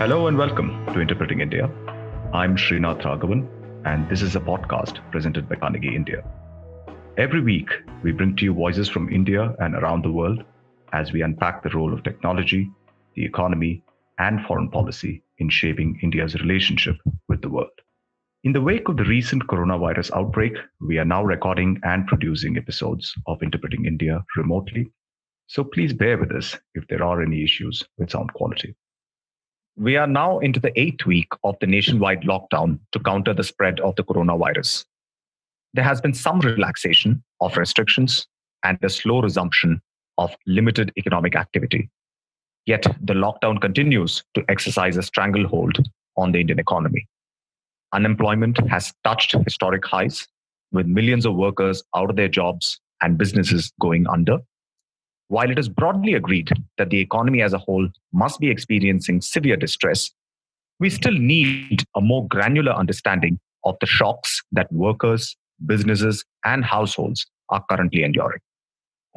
Hello and welcome to Interpreting India. I'm Srinath Raghavan, and this is a podcast presented by Carnegie India. Every week, we bring to you voices from India and around the world as we unpack the role of technology, the economy, and foreign policy in shaping India's relationship with the world. In the wake of the recent coronavirus outbreak, we are now recording and producing episodes of Interpreting India remotely. So please bear with us if there are any issues with sound quality. We are now into the 8th week of the nationwide lockdown to counter the spread of the coronavirus. There has been some relaxation of restrictions and a slow resumption of limited economic activity. Yet the lockdown continues to exercise a stranglehold on the Indian economy. Unemployment has touched historic highs, with millions of workers out of their jobs and businesses going under. While it is broadly agreed that the economy as a whole must be experiencing severe distress, we still need a more granular understanding of the shocks that workers, businesses, and households are currently enduring.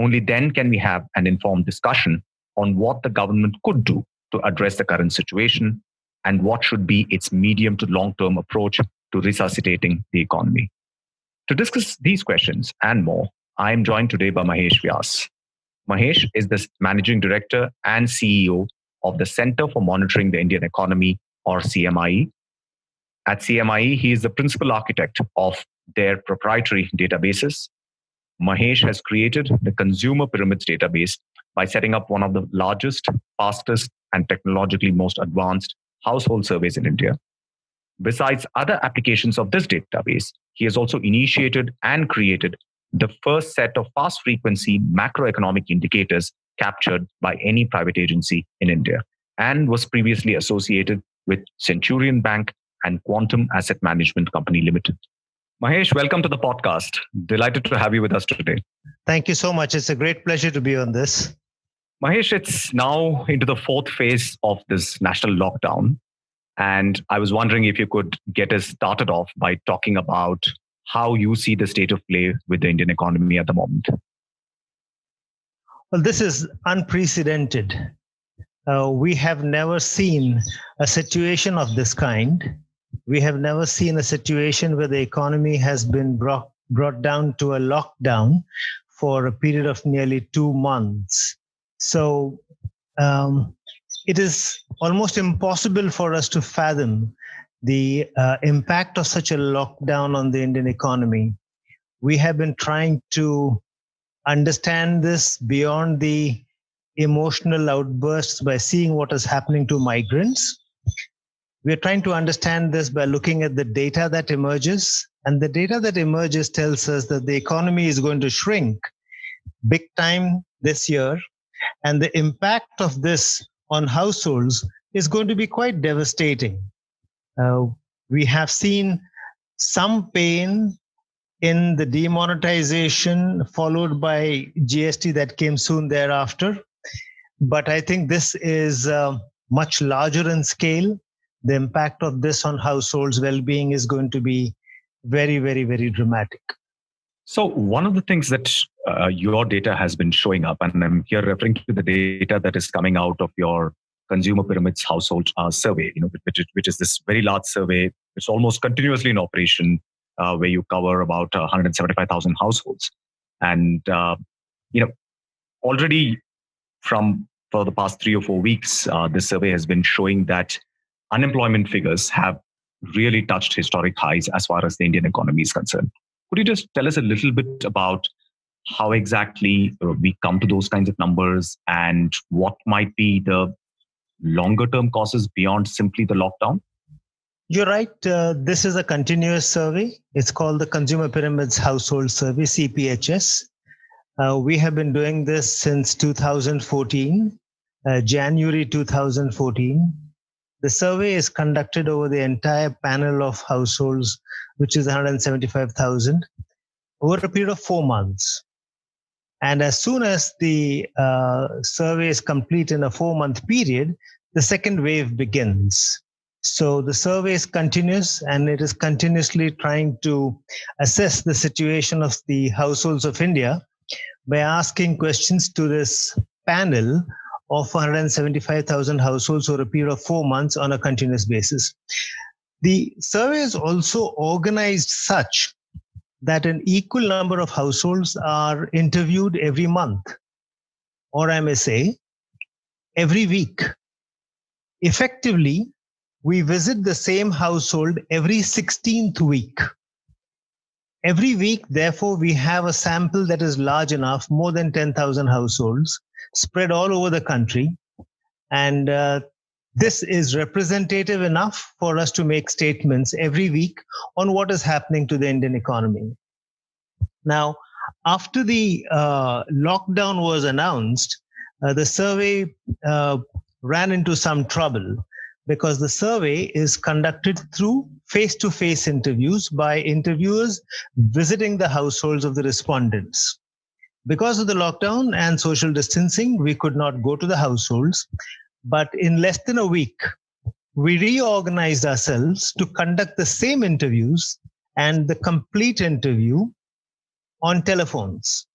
Only then can we have an informed discussion on what the government could do to address the current situation and what should be its medium to long-term approach to resuscitating the economy. To discuss these questions and more, I am joined today by Mahesh Vyas. Mahesh is the Managing Director and CEO of the Center for Monitoring the Indian Economy, or CMIE. At CMIE, he is the principal architect of their proprietary databases. Mahesh has created the Consumer Pyramids database by setting up one of the largest, fastest, and technologically most advanced household surveys in India. Besides other applications of this database, he has also initiated and created the first set of fast frequency macroeconomic indicators captured by any private agency in India, and was previously associated with Centurion Bank and Quantum Asset Management Company Limited. Mahesh, welcome to the podcast. Delighted to have you with us today. Thank you so much. It's a great pleasure to be on this. Mahesh, it's now into the 4th phase of this national lockdown. And I was wondering if you could get us started off by talking about how you see the state of play with the Indian economy at the moment. Well, this is unprecedented. We have never seen a situation of this kind. We have never seen a situation where the economy has been brought down to a lockdown for a period of nearly 2 months. So it is almost impossible for us to fathom the impact of such a lockdown on the Indian economy. We have been trying to understand this beyond the emotional outbursts by seeing what is happening to migrants. We are trying to understand this by looking at the data that emerges. And the data that emerges tells us that the economy is going to shrink big time this year. And the impact of this on households is going to be quite devastating. We have seen some pain in the demonetization, followed by GST that came soon thereafter. But I think this is much larger in scale. The impact of this on households' well-being is going to be very, very, very dramatic. So one of the things that your data has been showing up, and I'm here referring to the data that is coming out of your Consumer Pyramids household survey, which is this very large survey. It's almost continuously in operation, where you cover about 175,000 households. And already for the past 3 or 4 weeks, this survey has been showing that unemployment figures have really touched historic highs as far as the Indian economy is concerned. Could you just tell us a little bit about how exactly we come to those kinds of numbers and what might be the longer term causes beyond simply the lockdown? You're right. This is a continuous survey. It's called the Consumer Pyramids Household Survey, CPHS. We have been doing this since 2014, January 2014. The survey is conducted over the entire panel of households, which is 175,000, over a period of 4 months. And as soon as the survey is complete in a 4-month period, the second wave begins. So the survey is continuous, and it is continuously trying to assess the situation of the households of India by asking questions to this panel of 175,000 households over a period of 4 months on a continuous basis. The survey is also organized such that an equal number of households are interviewed every month, or I may say, every week. Effectively, we visit the same household every 16th week. Every week, therefore, we have a sample that is large enough, more than 10,000 households, spread all over the country. And this is representative enough for us to make statements every week on what is happening to the Indian economy. Now, after the lockdown was announced, the survey ran into some trouble because the survey is conducted through face-to-face interviews by interviewers visiting the households of the respondents. Because of the lockdown and social distancing, we could not go to the households, but in less than a week, we reorganized ourselves to conduct the same interviews and the complete interview on telephones.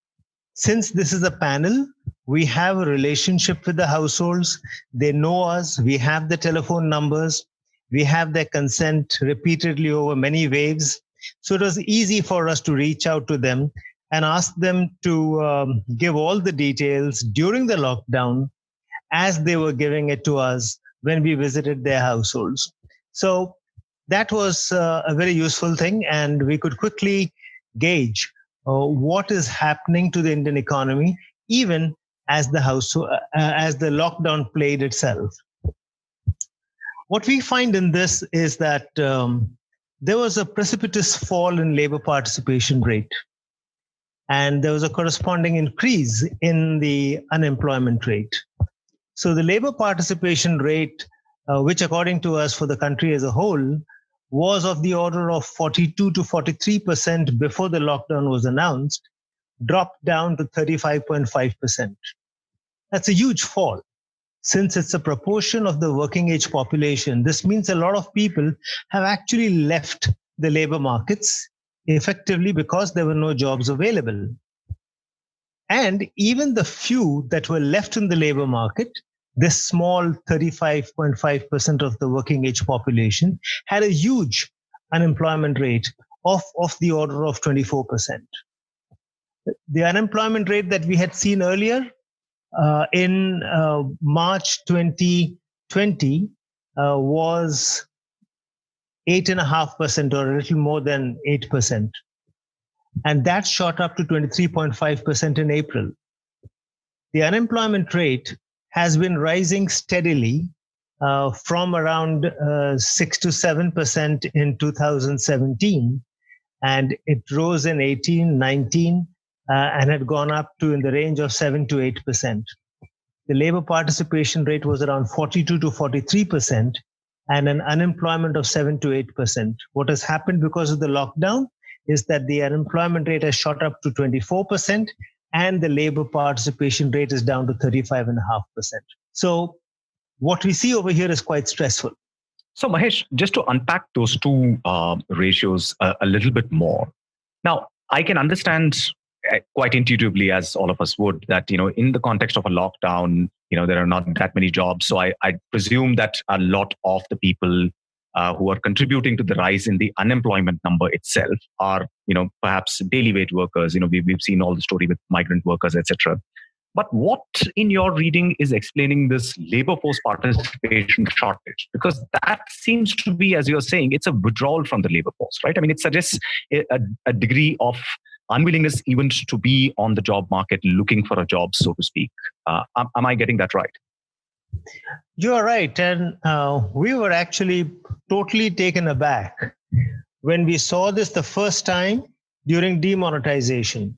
Since this is a panel, we have a relationship with the households. They know us. We have the telephone numbers. We have their consent repeatedly over many waves. So it was easy for us to reach out to them and ask them to give all the details during the lockdown as they were giving it to us when we visited their households. So that was a very useful thing, and we could quickly gauge what is happening to the Indian economy, even as the lockdown played itself. What we find in this is that there was a precipitous fall in labor participation rate, and there was a corresponding increase in the unemployment rate. So the labor participation rate, which according to us for the country as a whole, was of the order of 42 to 43% before the lockdown was announced, dropped down to 35.5%. That's a huge fall. Since it's a proportion of the working age population, this means a lot of people have actually left the labor markets effectively because there were no jobs available. And even the few that were left in the labor market, this small 35.5% of the working age population had a huge unemployment rate of the order of 24%. The unemployment rate that we had seen earlier in March 2020 was 8.5% or a little more than 8%. And that shot up to 23.5% in April. The unemployment rate has been rising steadily from around 6 to 7% in 2017. And it rose in 18, 19, and had gone up to in the range of 7 to 8%. The labor participation rate was around 42 to 43%, and an unemployment of 7 to 8%. What has happened because of the lockdown is that the unemployment rate has shot up to 24%, and the labor participation rate is down to 35.5%. So what we see over here is quite stressful. So Mahesh, just to unpack those two ratios a little bit more. Now, I can understand quite intuitively, as all of us would, that, in the context of a lockdown, there are not that many jobs. So I presume that a lot of the people who are contributing to the rise in the unemployment number itself are, perhaps daily wage workers. We've seen all the story with migrant workers, etc. But what in your reading is explaining this labor force participation shortage? Because that seems to be, as you're saying, it's a withdrawal from the labor force, right? I mean, it suggests a degree of unwillingness even to be on the job market looking for a job, so to speak. Am I getting that right? You are right. And we were actually totally taken aback when we saw this the first time during demonetization.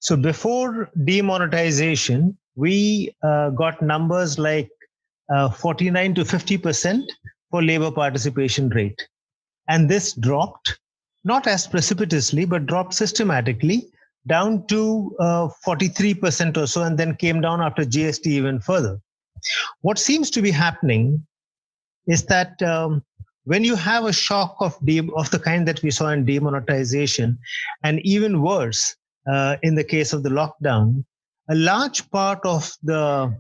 So before demonetization, we got numbers like 49 to 50% for labor participation rate. And this dropped, not as precipitously, but dropped systematically down to 43% or so, and then came down after GST even further. What seems to be happening is that when you have a shock of the kind that we saw in demonetization, and even worse, in the case of the lockdown, a large part of the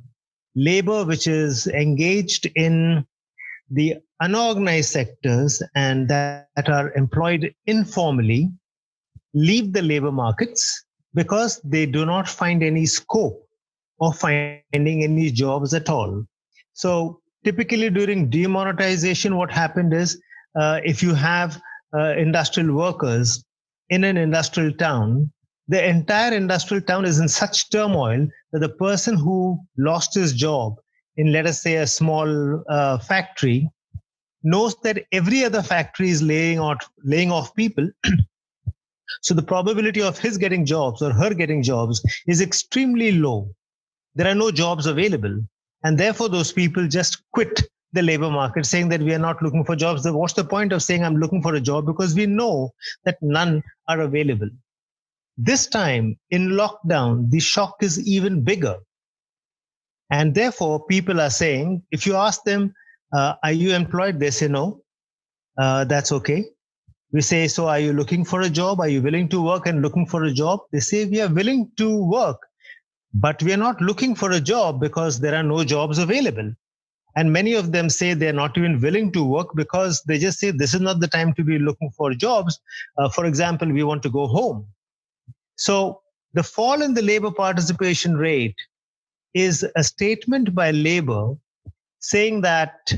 labor which is engaged in the unorganized sectors and that are employed informally leave the labor markets because they do not find any scope of finding any jobs at all. So typically during demonetization, what happened is if you have industrial workers in an industrial town, the entire industrial town is in such turmoil that the person who lost his job in, let us say, a small factory knows that every other factory is laying off people. So the probability of his getting jobs or her getting jobs is extremely low. There are no jobs available. And therefore, those people just quit the labor market saying that we are not looking for jobs. What's the point of saying I'm looking for a job? Because we know that none are available. This time in lockdown, the shock is even bigger. And therefore, people are saying, if you ask them, are you employed? They say, no, that's okay. We say, so are you looking for a job? Are you willing to work and looking for a job? They say, we are willing to work, but we are not looking for a job because there are no jobs available. And many of them say they're not even willing to work because they just say, this is not the time to be looking for jobs. For example, we want to go home. So the fall in the labor participation rate is a statement by labor saying that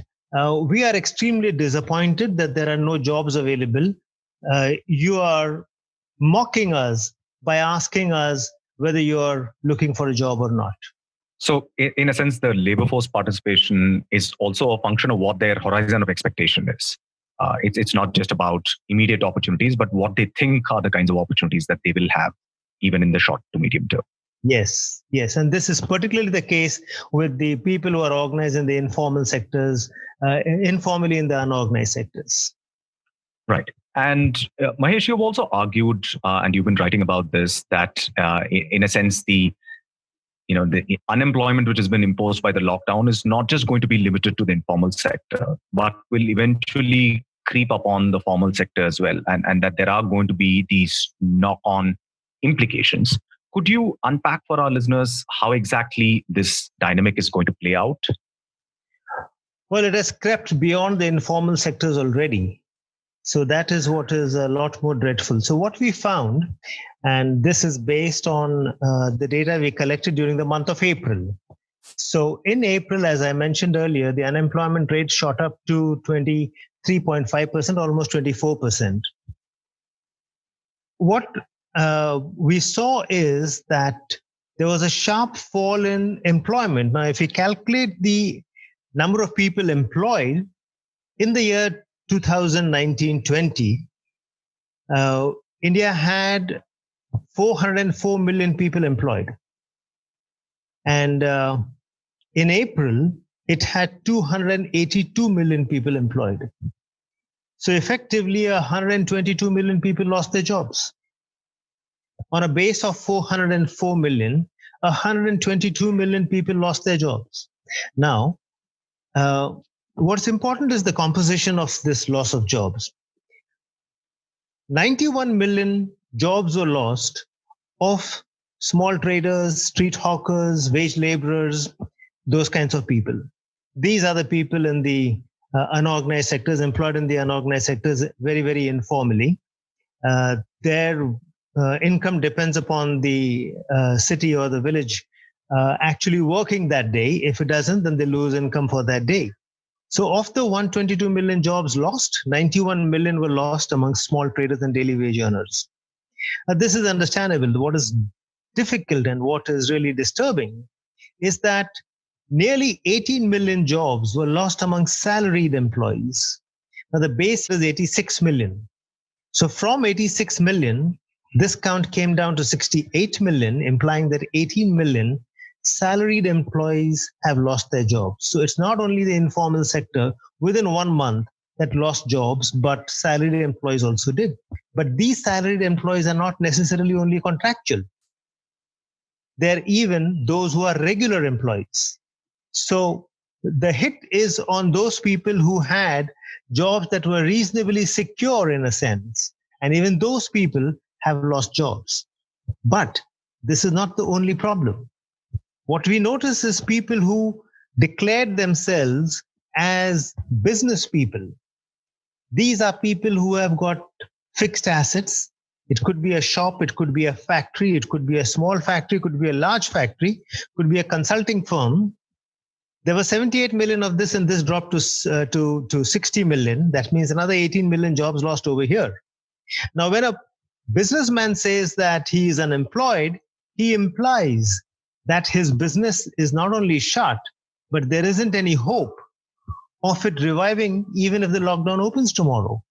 we are extremely disappointed that there are no jobs available. You are mocking us by asking us whether you're looking for a job or not. So in a sense, the labor force participation is also a function of what their horizon of expectation is. It's not just about immediate opportunities, but what they think are the kinds of opportunities that they will have, even in the short to medium term. Yes. And this is particularly the case with the people who are organized in the informal sectors, informally in the unorganized sectors. Right. And Mahesh, you've also argued, and you've been writing about this, that in a sense, the unemployment which has been imposed by the lockdown is not just going to be limited to the informal sector, but will eventually creep upon the formal sector as well, and that there are going to be these knock-on implications. Could you unpack for our listeners how exactly this dynamic is going to play out? Well, it has crept beyond the informal sectors already. So that is what is a lot more dreadful. So what we found, and this is based on the data we collected during the month of April. So in April, as I mentioned earlier, the unemployment rate shot up to 23.5%, almost 24%. What we saw is that there was a sharp fall in employment. Now, if we calculate the number of people employed in the year 2019-20, India had 404 million people employed. And in April, it had 282 million people employed. So effectively, 122 million people lost their jobs. On a base of 404 million, 122 million people lost their jobs. Now, what's important is the composition of this loss of jobs. 91 million jobs were lost of small traders, street hawkers, wage laborers, those kinds of people. These are the people in the unorganized sectors, employed in the unorganized sectors very, very informally. Their income depends upon the city or the village actually working that day. If it doesn't, then they lose income for that day. So of the 122 million jobs lost, 91 million were lost amongst small traders and daily wage earners. This is understandable. What is difficult and what is really disturbing is that nearly 18 million jobs were lost among salaried employees. Now the base was 86 million. So from 86 million, this count came down to 68 million, implying that 18 million salaried employees have lost their jobs. So it's not only the informal sector within 1 month that lost jobs, but salaried employees also did. But these salaried employees are not necessarily only contractual. They're even those who are regular employees. So the hit is on those people who had jobs that were reasonably secure in a sense. And even those people have lost jobs. But this is not the only problem. What we notice is people who declared themselves as business people. These are people who have got fixed assets. It could be a shop, it could be a factory, it could be a small factory, it could be a large factory, it could be a consulting firm. There were 78 million of this, and this dropped to 60 million. That means another 18 million jobs lost over here. Now, when a businessman says that he is unemployed, he implies that his business is not only shut, but there isn't any hope of it reviving even if the lockdown opens tomorrow.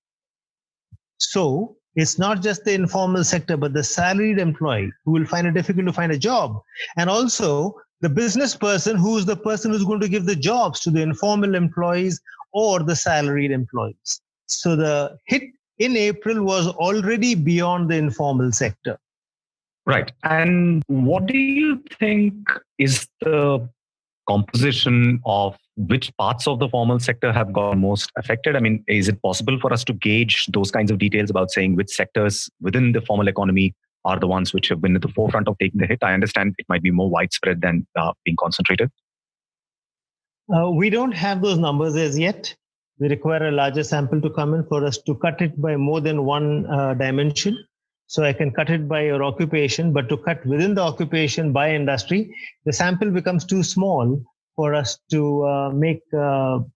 So it's not just the informal sector, but the salaried employee who will find it difficult to find a job. And also the business person who's the person who's going to give the jobs to the informal employees or the salaried employees. So the hit in April was already beyond the informal sector. Right. And what do you think is the composition of which parts of the formal sector have got most affected? I mean, is it possible for us to gauge those kinds of details about saying which sectors within the formal economy are the ones which have been at the forefront of taking the hit? I understand it might be more widespread than being concentrated. We don't have those numbers as yet. We require a larger sample to come in for us to cut it by more than one dimension. So I can cut it by your occupation, but to cut within the occupation by industry, the sample becomes too small for us to make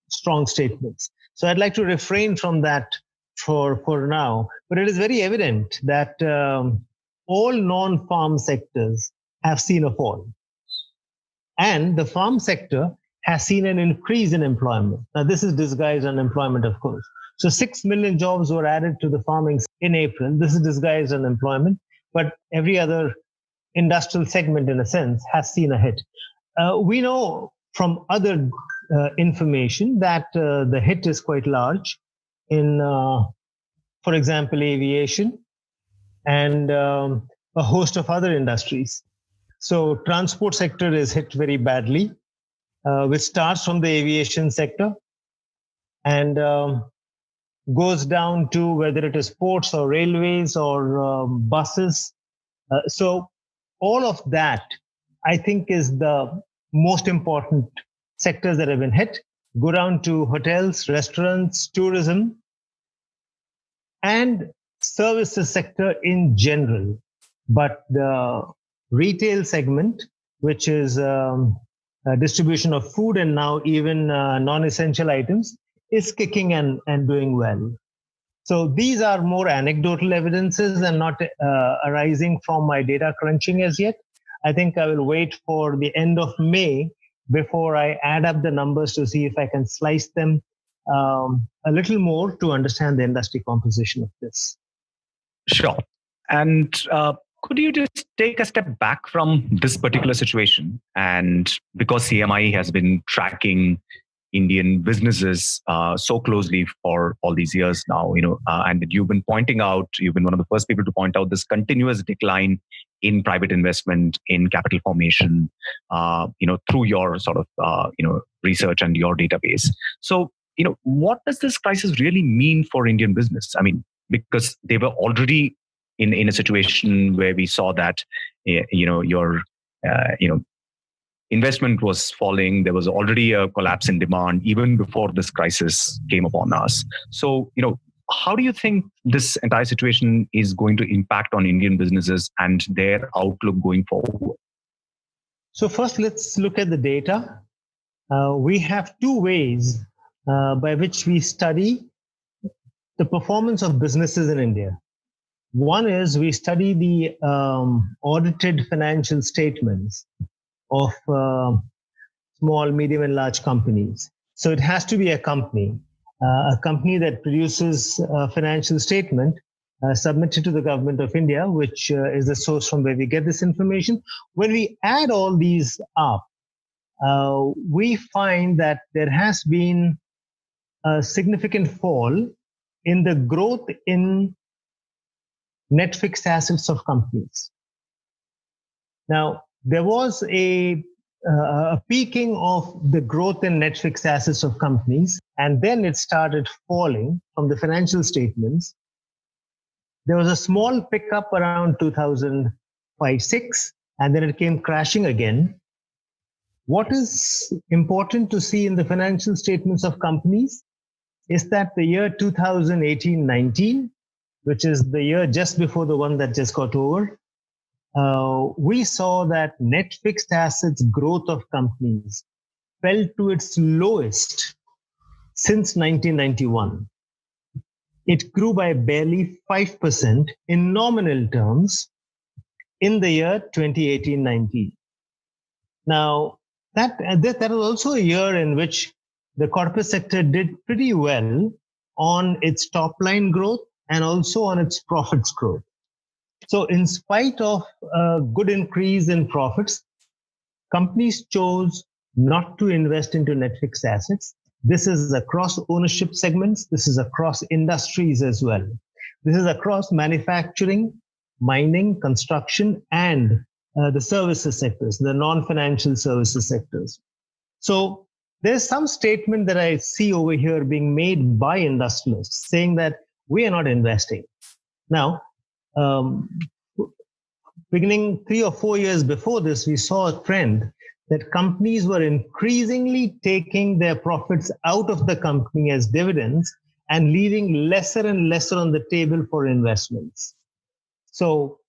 strong statements. So I'd like to refrain from that for now. But it is very evident that all non-farm sectors have seen a fall. And the farm sector has seen an increase in employment. Now, this is disguised unemployment, of course. So 6 million jobs were added to the farming in April. This is disguised unemployment, but every other industrial segment, in a sense, has seen a hit. We know from other information that the hit is quite large in, for example, aviation and a host of other industries. So transport sector is hit very badly, which starts from the aviation sector and goes down to whether it is ports or railways or buses. So all of that, I think, is the most important sectors that have been hit. Go down to hotels, restaurants, tourism, and services sector in general. But the retail segment, which is distribution of food and now even non-essential items, is kicking and doing well. So these are more anecdotal evidences and not arising from my data crunching as yet. I think I will wait for the end of May before I add up the numbers to see if I can slice them a little more to understand the industry composition of this. Sure. And could you just take a step back from this particular situation? And because CMI has been tracking Indian businesses so closely for all these years now, and you've been pointing out, you've been one of the first people to point out this continuous decline in private investment, in capital formation, through your sort of, research and your database. So, what does this crisis really mean for Indian business? I mean, because they were already in a situation where we saw that, your investment was falling. There was already a collapse in demand even before this crisis came upon us. So, how do you think this entire situation is going to impact on Indian businesses and their outlook going forward? So first, let's look at the data. We have two ways by which we study the performance of businesses in India. One is we study the audited financial statements of small, medium, and large companies. So it has to be a company that produces a financial statement submitted to the government of India, which is the source from where we get this information. When we add all these up, we find that there has been a significant fall in the growth in net fixed assets of companies. Now, there was a peaking of the growth in net fixed assets of companies, and then it started falling from the financial statements. There was a small pickup around 2005-06, and then it came crashing again. What is important to see in the financial statements of companies is that the year 2018-19, which is the year just before the one that just got over, we saw that net fixed assets growth of companies fell to its lowest since 1991. It grew by barely 5% in nominal terms in the year 2018-19. Now, that was also a year in which the corporate sector did pretty well on its top line growth and also on its profits growth. So in spite of a good increase in profits, companies chose not to invest into net fixed assets. This is across ownership segments. This is across industries as well. This is across manufacturing, mining, construction, and the services sectors, the non-financial services sectors. So there's some statement that I see over here being made by industrialists saying that we are not investing. Now, beginning 3 or 4 years before this, we saw a trend that companies were increasingly taking their profits out of the company as dividends and leaving lesser and lesser on the table for investments. So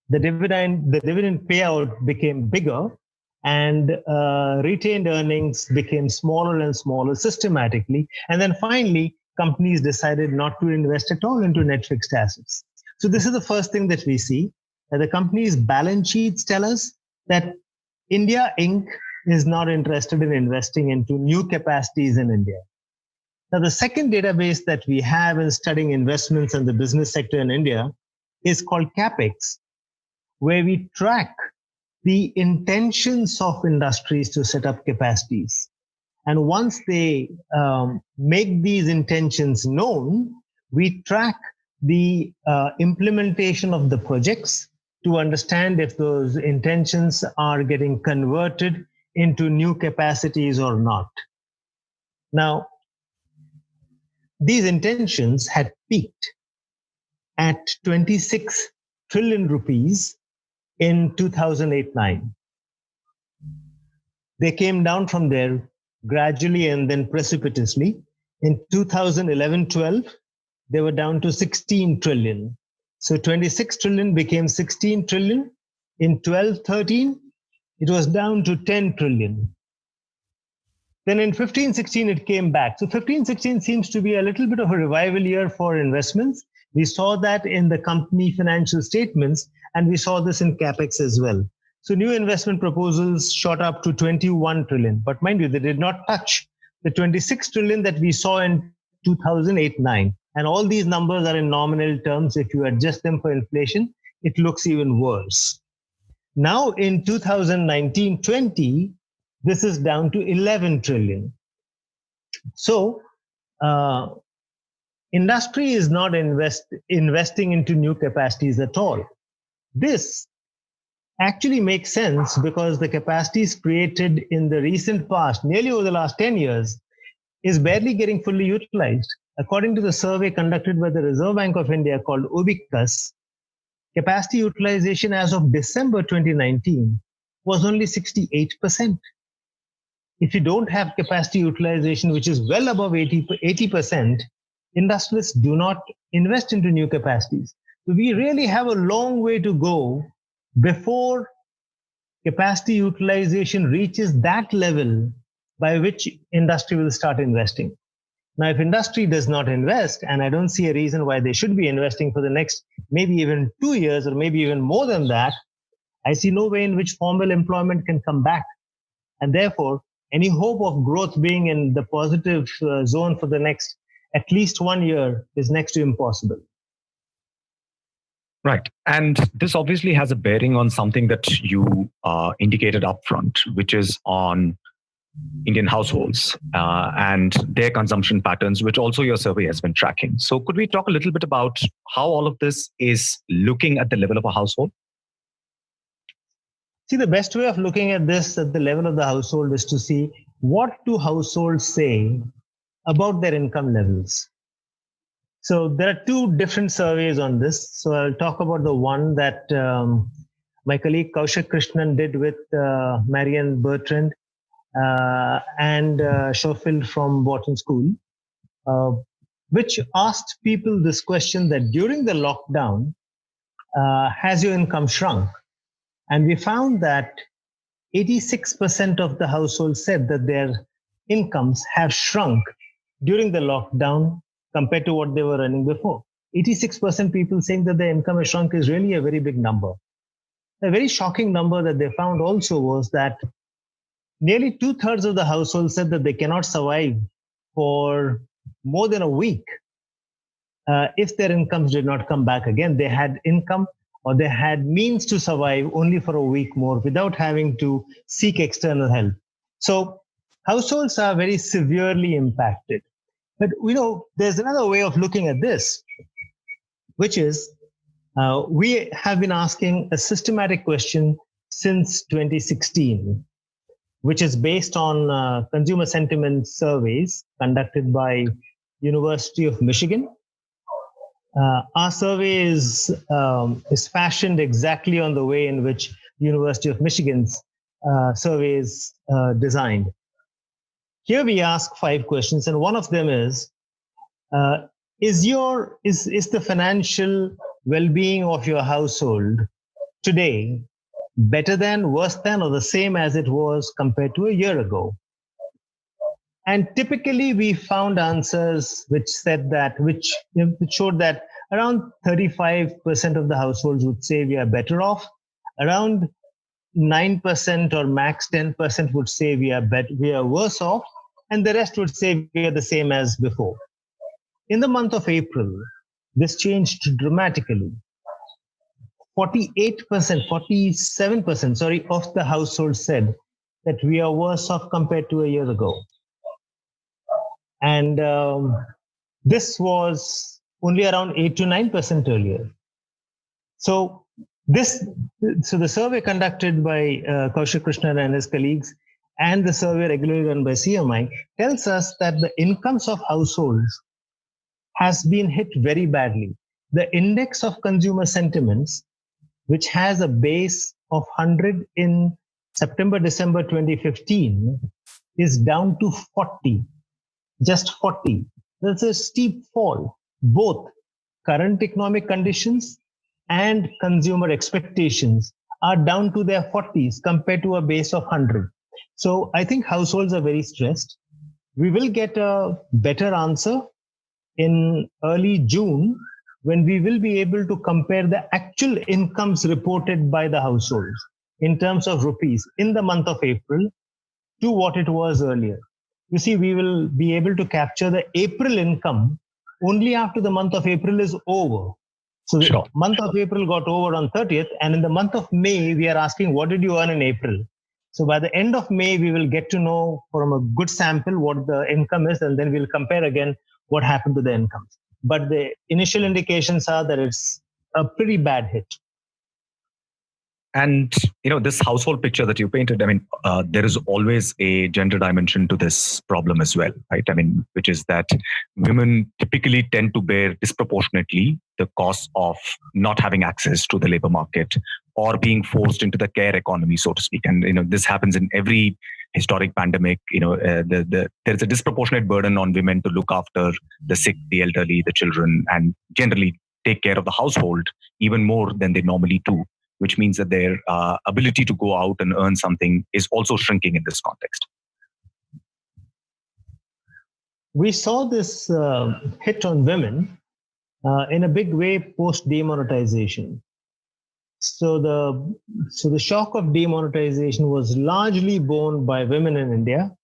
the dividend payout became bigger, and retained earnings became smaller and smaller systematically. And then finally, companies decided not to invest at all into net fixed assets. So this is the first thing that we see, that the company's balance sheets tell us that India Inc. is not interested in investing into new capacities in India. Now, the second database that we have in studying investments in the business sector in India is called Capex, where we track the intentions of industries to set up capacities. And once they make these intentions known, we track the implementation of the projects to understand if those intentions are getting converted into new capacities or not. Now, these intentions had peaked at 26 trillion rupees in 2008-9. They came down from there gradually and then precipitously. In 2011-12, they were down to 16 trillion. So 26 trillion became 16 trillion. In 12-13, it was down to 10 trillion. Then in 15-16, it came back. So 15-16 seems to be a little bit of a revival year for investments. We saw that in the company financial statements, and we saw this in Capex as well. So new investment proposals shot up to 21 trillion. But mind you, they did not touch the 26 trillion that we saw in 2008-9. And all these numbers are in nominal terms. If you adjust them for inflation, it looks even worse. Now in 2019-20, this is down to 11 trillion. So industry is not investing into new capacities at all. This actually makes sense because the capacities created in the recent past, nearly over the last 10 years, is barely getting fully utilized. According to the survey conducted by the Reserve Bank of India called OBICUS, capacity utilization as of December 2019 was only 68%. If you don't have capacity utilization, which is well above 80%, industrialists do not invest into new capacities. So we really have a long way to go before capacity utilization reaches that level by which industry will start investing. Now, if industry does not invest, and I don't see a reason why they should be investing for the next maybe even 2 years or maybe even more than that, I see no way in which formal employment can come back. And therefore, any hope of growth being in the positive zone for the next at least 1 year is next to impossible. Right. And this obviously has a bearing on something that you indicated upfront, which is on Indian households and their consumption patterns, which also your survey has been tracking. So could we talk a little bit about how all of this is looking at the level of a household? See, the best way of looking at this at the level of the household is to see what do households say about their income levels. So there are two different surveys on this. So I'll talk about the one that my colleague Kaushik Krishnan did with Marianne Bertrand and Schofield from Wharton School, which asked people this question that during the lockdown, has your income shrunk? And we found that 86% of the households said that their incomes have shrunk during the lockdown compared to what they were earning before. 86% people saying that their income has shrunk is really a very big number. A very shocking number that they found also was that nearly 2/3 of the households said that they cannot survive for more than a week if their incomes did not come back again. They had income or they had means to survive only for a week more without having to seek external help. So households are very severely impacted. But there's another way of looking at this, which is we have been asking a systematic question since 2016, which is based on consumer sentiment surveys conducted by University of Michigan. Our survey is fashioned exactly on the way in which University of Michigan's survey is designed. Here we ask 5 questions, and one of them is the financial well-being of your household today better than, worse than, or the same as it was compared to a year ago? And typically we found answers which said that, which showed that around 35% of the households would say we are better off. Around 9% or max 10% would say we are worse off. And the rest would say we are the same as before. In the month of April, this changed dramatically. 47% of the households said that we are worse off compared to a year ago. And this was only around 8 to 9% earlier. So the survey conducted by Kaushik Krishnan and his colleagues and the survey regularly run by CMI tells us that the incomes of households has been hit very badly. The index of consumer sentiments, which has a base of 100 in September, December 2015, is down to 40, just 40. That's a steep fall. Both current economic conditions and consumer expectations are down to their 40s compared to a base of 100. So I think households are very stressed. We will get a better answer in early June when we will be able to compare the actual incomes reported by the households in terms of rupees in the month of April to what it was earlier. You see, we will be able to capture the April income only after the month of April is over. So the month of April got over on 30th, and in the month of May, we are asking, what did you earn in April? So by the end of May, we will get to know from a good sample what the income is, and then we'll compare again what happened to the incomes. But the initial indications are that it's a pretty bad hit. And, this household picture that you painted, there is always a gender dimension to this problem as well, right? Which is that women typically tend to bear disproportionately the cost of not having access to the labor market or being forced into the care economy, so to speak. And, this happens in every historic pandemic. There's a disproportionate burden on women to look after the sick, the elderly, the children, and generally take care of the household even more than they normally do, which means that their ability to go out and earn something is also shrinking in this context. We saw this hit on women in a big way post-demonetization. So the shock of demonetization was largely borne by women in India.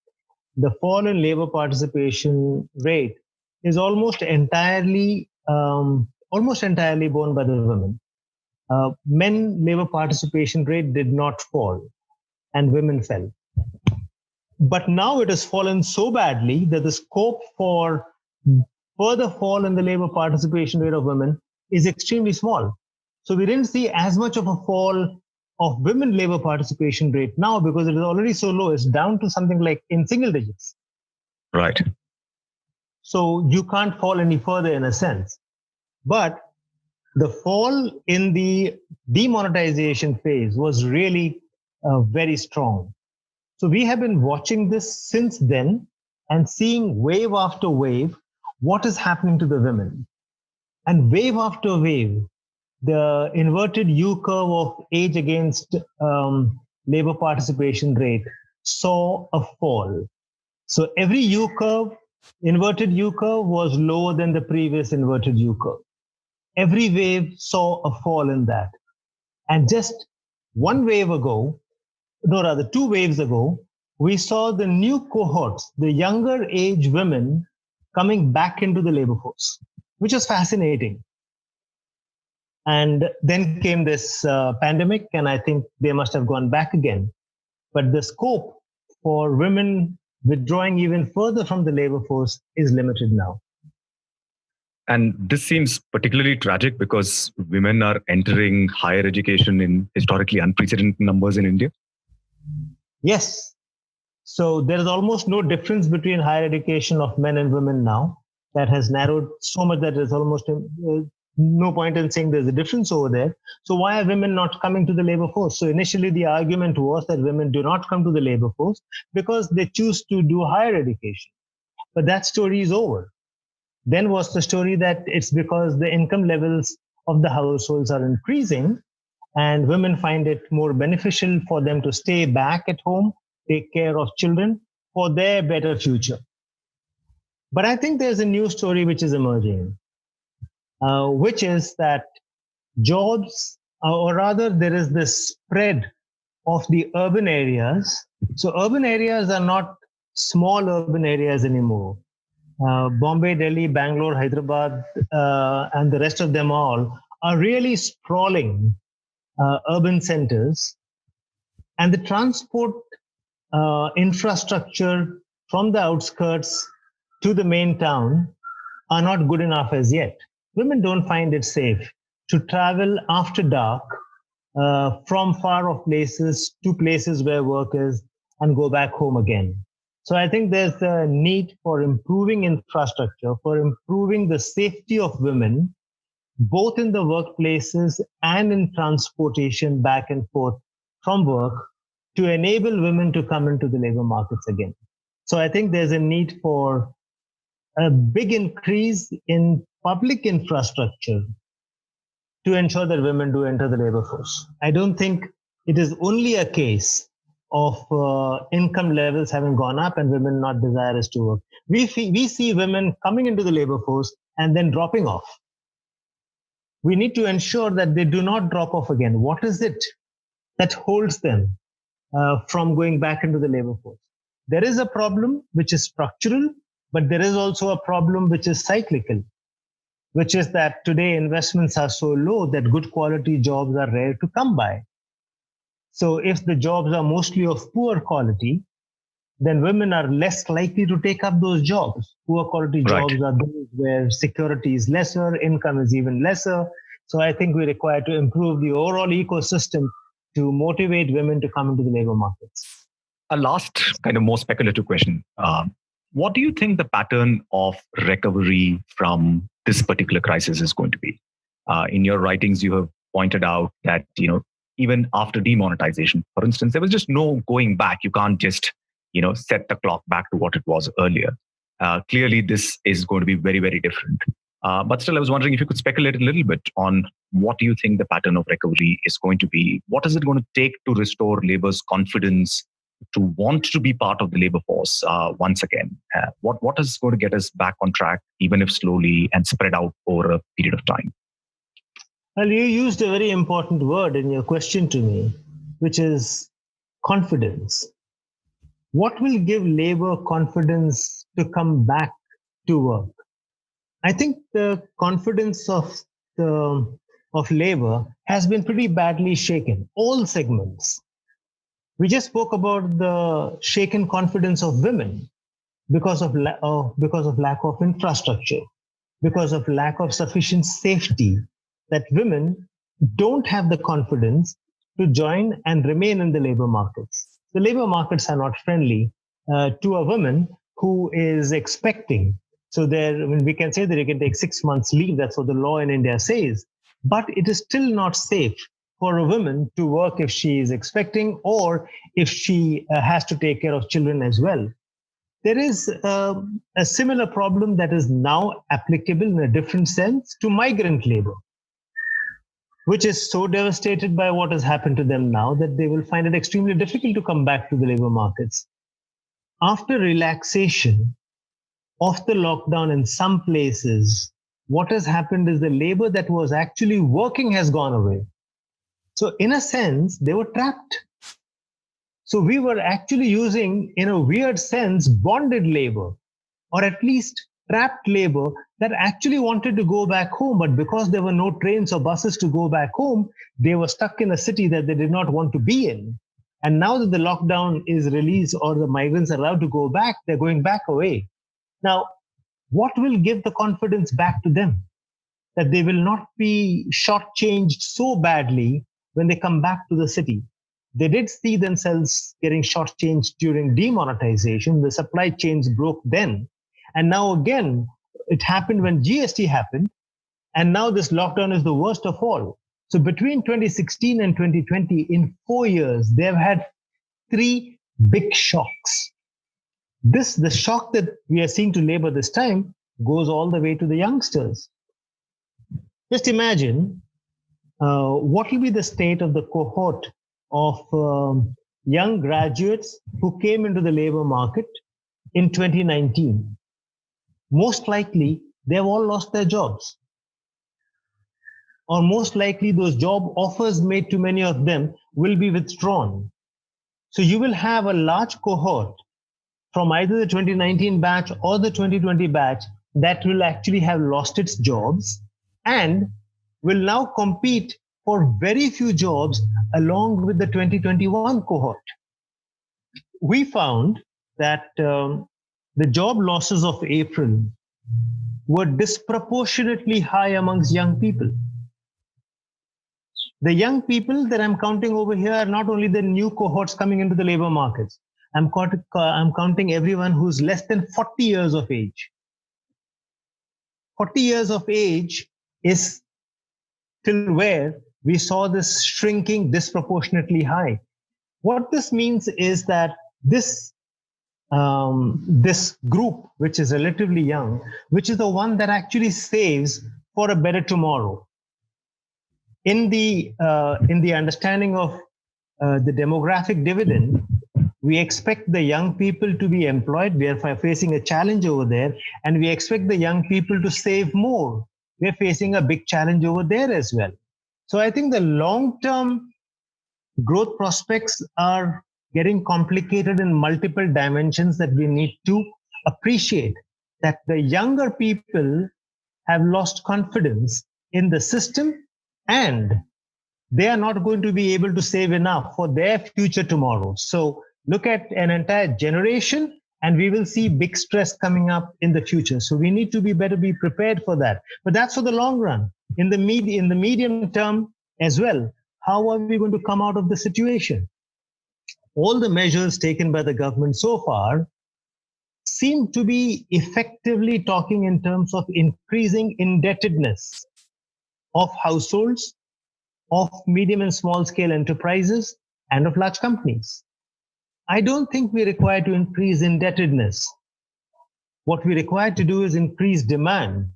The fall in labor participation rate is almost entirely borne by the women. Men labor participation rate did not fall and women fell. But now it has fallen so badly that the scope for further fall in the labor participation rate of women is extremely small. So we didn't see as much of a fall of women labor participation rate now because it is already so low. It's down to something like in single digits. The fall in the demonetization phase was really very strong. So we have been watching this since then and seeing wave after wave what is happening to the women. And wave after wave, the inverted U curve of age against labor participation rate saw a fall. So every U curve, inverted U curve, was lower than the previous inverted U curve. Every wave saw a fall in that. And just one wave ago, no, rather 2 waves ago, we saw the new cohorts, the younger age women coming back into the labor force, which is fascinating. And then came this pandemic, and I think they must have gone back again. But the scope for women withdrawing even further from the labor force is limited now. And this seems particularly tragic because women are entering higher education in historically unprecedented numbers in India. Yes. So there is almost no difference between higher education of men and women now. That has narrowed so much that there's almost no point in saying there's a difference over there. So why are women not coming to the labor force? So initially the argument was that women do not come to the labor force because they choose to do higher education. But that story is over. Then was the story that it's because the income levels of the households are increasing and women find it more beneficial for them to stay back at home, take care of children for their better future. But I think there's a new story which is emerging, which is that jobs, or rather, there is this spread of the urban areas. So, urban areas are not small urban areas anymore. Bombay, Delhi, Bangalore, Hyderabad, and the rest of them all are really sprawling urban centers. And the transport infrastructure from the outskirts to the main town are not good enough as yet. Women don't find it safe to travel after dark from far off places to places where work is and go back home again. So I think there's a need for improving infrastructure, for improving the safety of women, both in the workplaces and in transportation back and forth from work to enable women to come into the labor markets again. So I think there's a need for a big increase in public infrastructure to ensure that women do enter the labor force. I don't think it is only a case of income levels having gone up and women not desirous to work. We see women coming into the labor force and then dropping off. We need to ensure that they do not drop off again. What is it that holds them from going back into the labor force? There is a problem which is structural, but there is also a problem which is cyclical, which is that today investments are so low that good quality jobs are rare to come by. So if the jobs are mostly of poor quality, then women are less likely to take up those jobs. Poor quality jobs are those where security is lesser, income is even lesser. So I think we require to improve the overall ecosystem to motivate women to come into the labor markets. A last kind of more speculative question. What do you think the pattern of recovery from this particular crisis is going to be? In your writings, you have pointed out that, even after demonetization, for instance, there was just no going back. You can't just, set the clock back to what it was earlier. Clearly, this is going to be very, very different. But still, I was wondering if you could speculate a little bit on what do you think the pattern of recovery is going to be? What is it going to take to restore labor's confidence to want to be part of the labor force once again? What is going to get us back on track, even if slowly and spread out over a period of time? Well, you used a very important word in your question to me, which is confidence. What will give labor confidence to come back to work? I think the confidence of labor has been pretty badly shaken, all segments. We just spoke about the shaken confidence of women because of lack of infrastructure, because of lack of sufficient safety, that women don't have the confidence to join and remain in the labor markets. The labor markets are not friendly to a woman who is expecting. So we can say that you can take 6 months leave. That's what the law in India says. but it is still not safe for a woman to work if she is expecting or if she has to take care of children as well. There is a similar problem that is now applicable in a different sense to migrant labor, which is so devastated by what has happened to them now that they will find it extremely difficult to come back to the labor markets. After relaxation of the lockdown in some places, what has happened is the labor that was actually working has gone away. So in a sense, they were trapped. So we were actually using, in a weird sense, bonded labor, or at least trapped labor that actually wanted to go back home. But because there were no trains or buses to go back home, they were stuck in a city that they did not want to be in. And now that the lockdown is released or the migrants are allowed to go back, they're going back away. Now, what will give the confidence back to them that they will not be shortchanged so badly when they come back to the city? They did see themselves getting shortchanged during demonetization. The supply chains broke then. And now again, it happened when GST happened. And now this lockdown is the worst of all. So between 2016 and 2020, in 4 years, they've had 3 big shocks. The shock that we are seeing to labor this time goes all the way to the youngsters. Just imagine what will be the state of the cohort of young graduates who came into the labor market in 2019. Most likely, they've all lost their jobs. Or most likely, those job offers made to many of them will be withdrawn. So you will have a large cohort from either the 2019 batch or the 2020 batch that will actually have lost its jobs and will now compete for very few jobs along with the 2021 cohort. We found that the job losses of April were disproportionately high amongst young people. The young people that I'm counting over here are not only the new cohorts coming into the labor markets. I'm counting everyone who's less than 40 years of age. 40 years of age is till where we saw this shrinking disproportionately high. What this means is that this group, which is relatively young, which is the one that actually saves for a better tomorrow. In the understanding of the demographic dividend, we expect the young people to be employed. We are facing a challenge over there, and we expect the young people to save more. We're facing a big challenge over there as well. So I think the long-term growth prospects are getting complicated in multiple dimensions that we need to appreciate. That the younger people have lost confidence in the system, and they are not going to be able to save enough for their future tomorrow. So look at an entire generation, and we will see big stress coming up in the future. So we need to be prepared for that. But that's for the long run. In the medium term as well, how are we going to come out of the situation? All the measures taken by the government so far seem to be effectively talking in terms of increasing indebtedness of households, of medium and small scale enterprises, and of large companies. I don't think we require to increase indebtedness. What we require to do is increase demand.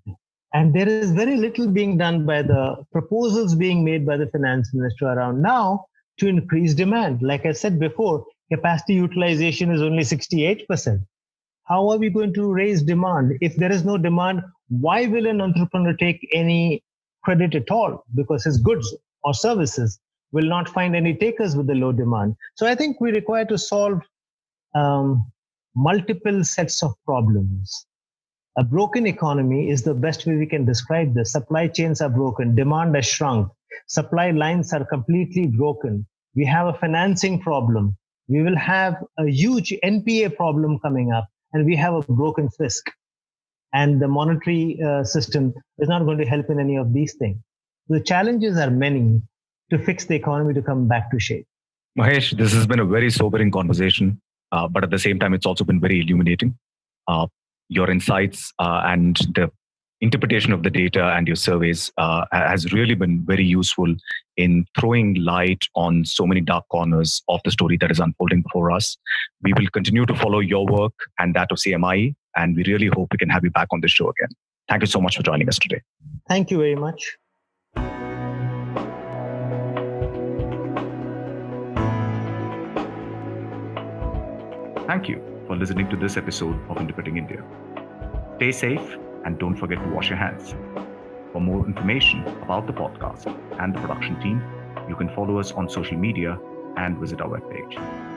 And there is very little being done by the proposals being made by the finance minister around now to increase demand. Like I said before, capacity utilization is only 68%. How are we going to raise demand? If there is no demand, why will an entrepreneur take any credit at all? Because his goods or services will not find any takers with the low demand. So I think we require to solve multiple sets of problems. A broken economy is the best way we can describe this. Supply chains are broken, demand has shrunk, supply lines are completely broken. We have a financing problem. We will have a huge NPA problem coming up, and we have a broken fisc. And the monetary system is not going to help in any of these things. The challenges are many to fix the economy to come back to shape. Mahesh, this has been a very sobering conversation, but at the same time, it's also been very illuminating. Your insights and the interpretation of the data and your surveys has really been very useful in throwing light on so many dark corners of the story that is unfolding before us. We will continue to follow your work and that of CMI, and we really hope we can have you back on this show again. Thank you so much for joining us today. Thank you very much. Thank you for listening to this episode of Interpreting India. Stay safe and don't forget to wash your hands. For more information about the podcast and the production team, you can follow us on social media and visit our webpage.